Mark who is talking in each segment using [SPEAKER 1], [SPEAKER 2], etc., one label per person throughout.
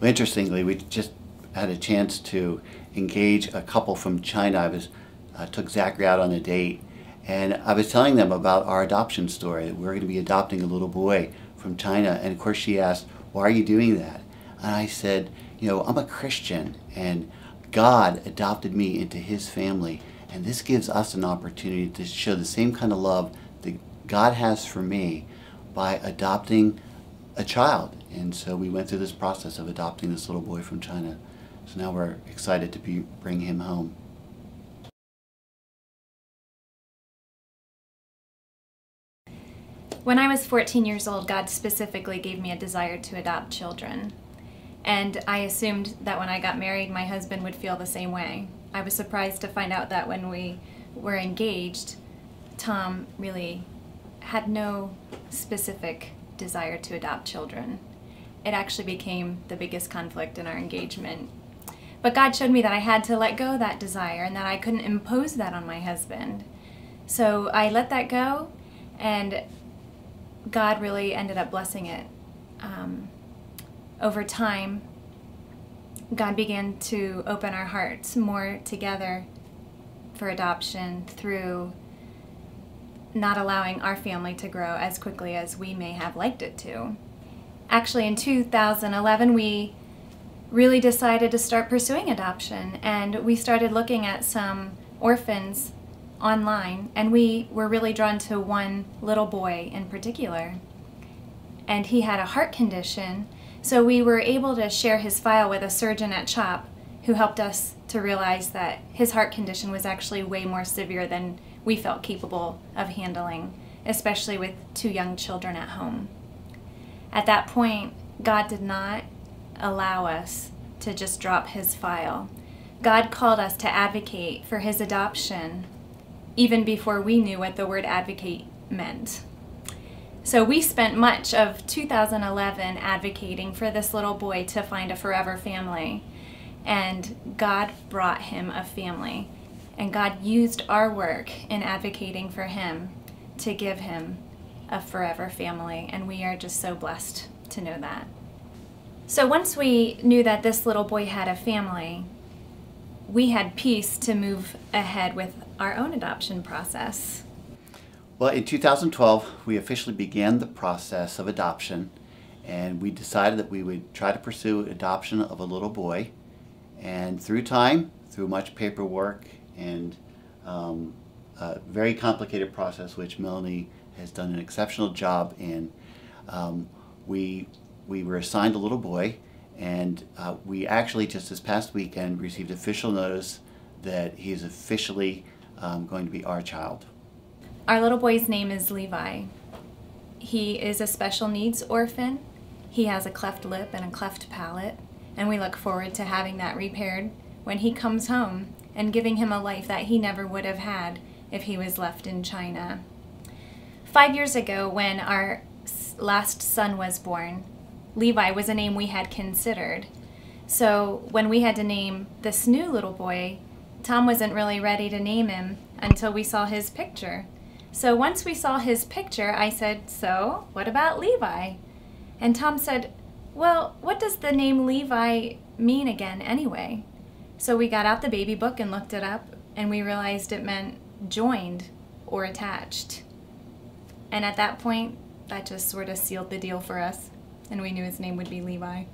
[SPEAKER 1] Well, interestingly, we just had a chance to engage a couple from China. I took Zachary out on a date, and I was telling them about our adoption story. We're going to be adopting a little boy from China, and of course she asked, "Why are you doing that?" And I said, "You know, I'm a Christian, and God adopted me into His family, and this gives us an opportunity to show the same kind of love that God has for me by adopting a child." And so we went through this process of adopting this little boy from China. So now we're excited to bring him home.
[SPEAKER 2] When I was 14 years old, God specifically gave me a desire to adopt children. And I assumed that when I got married, my husband would feel the same way. I was surprised to find out that when we were engaged, Tom really had no specific desire to adopt children. It actually became the biggest conflict in our engagement. But God showed me that I had to let go of that desire and that I couldn't impose that on my husband. So I let that go, and God really ended up blessing it. Over time, God began to open our hearts more together for adoption through not allowing our family to grow as quickly as we may have liked it to. Actually, in 2011, we really decided to start pursuing adoption, and we started looking at some orphans online, and we were really drawn to one little boy in particular. And he had a heart condition, so we were able to share his file with a surgeon at CHOP who helped us to realize that his heart condition was actually way more severe than we felt capable of handling, especially with 2 young children at home. At that point, God did not allow us to just drop his file. God called us to advocate for his adoption even before we knew what the word advocate meant. So we spent much of 2011 advocating for this little boy to find a forever family, and God brought him a family, and God used our work in advocating for him to give him a forever family, and we are just so blessed to know that. So once we knew that this little boy had a family, we had peace to move ahead with our own adoption process.
[SPEAKER 1] Well, in 2012, we officially began the process of adoption, and we decided that we would try to pursue adoption of a little boy. And through time, through much paperwork and a very complicated process, which Melanie has done an exceptional job in, we were assigned a little boy, and we actually just this past weekend received official notice that he is officially going to be our child.
[SPEAKER 2] Our little boy's name is Levi. He is a special needs orphan. He has a cleft lip and a cleft palate, and we look forward to having that repaired when he comes home and giving him a life that he never would have had if he was left in China. 5 years ago, when our last son was born, Levi was a name we had considered. So when we had to name this new little boy, Tom wasn't really ready to name him until we saw his picture. So once we saw his picture, I said, "So, what about Levi?" And Tom said, "Well, what does the name Levi mean again anyway?" So we got out the baby book and looked it up, and we realized it meant joined or attached. And at that point, that just sort of sealed the deal for us, and we knew his name would be Levi.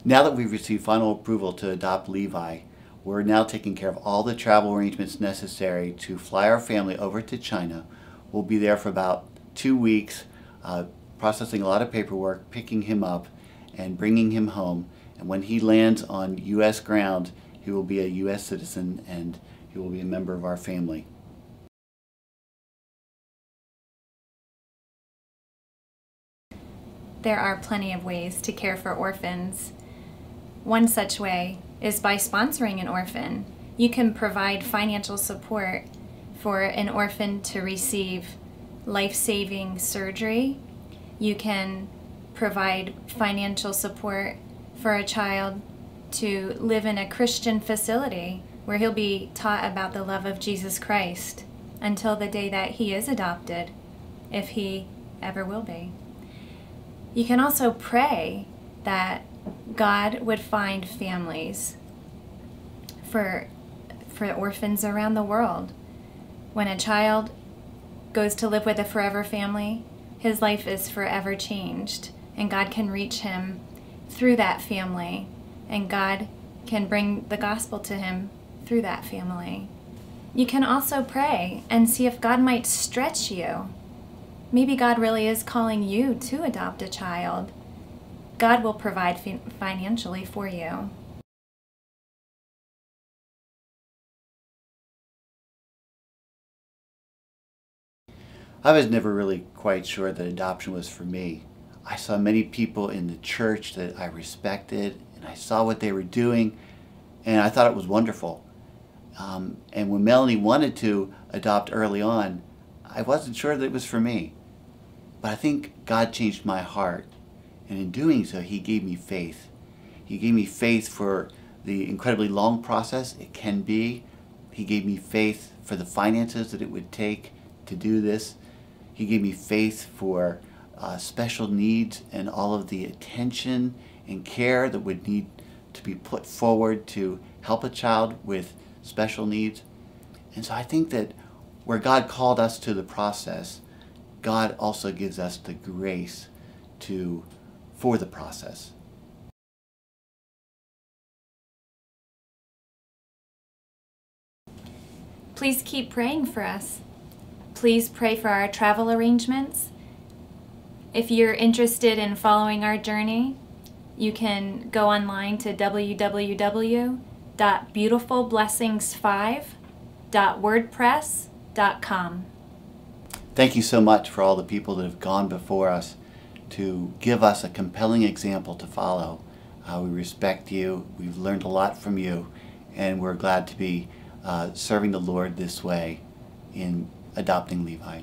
[SPEAKER 1] Now that we've received final approval to adopt Levi, we're now taking care of all the travel arrangements necessary to fly our family over to China. We'll be there for about 2 weeks, processing a lot of paperwork, picking him up, and bringing him home. And when he lands on U.S. ground, he will be a U.S. citizen, and he will be a member of our family.
[SPEAKER 2] There are plenty of ways to care for orphans. One such way is by sponsoring an orphan. You can provide financial support for an orphan to receive life-saving surgery. You can provide financial support for a child to live in a Christian facility where he'll be taught about the love of Jesus Christ until the day that he is adopted, if he ever will be. You can also pray that God would find families for orphans around the world. When a child goes to live with a forever family, his life is forever changed, and God can reach him through that family, and God can bring the gospel to him through that family. You can also pray and see if God might stretch you. Maybe God really is calling you to adopt a child. God will provide financially for you.
[SPEAKER 1] I was never really quite sure that adoption was for me. I saw many people in the church that I respected, and I saw what they were doing, and I thought it was wonderful. And when Melanie wanted to adopt early on, I wasn't sure that it was for me. But I think God changed my heart, and in doing so, He gave me faith. He gave me faith for the incredibly long process it can be. He gave me faith for the finances that it would take to do this. He gave me faith for special needs and all of the attention and care that would need to be put forward to help a child with special needs. And so I think that where God called us to the process, God also gives us the grace for the process.
[SPEAKER 2] Please keep praying for us. Please pray for our travel arrangements. If you're interested in following our journey, you can go online to www.beautifulblessings5.wordpress.com.
[SPEAKER 1] Thank you so much for all the people that have gone before us to give us a compelling example to follow. We respect you. We've learned a lot from you, and we're glad to be serving the Lord this way in adopting Levi.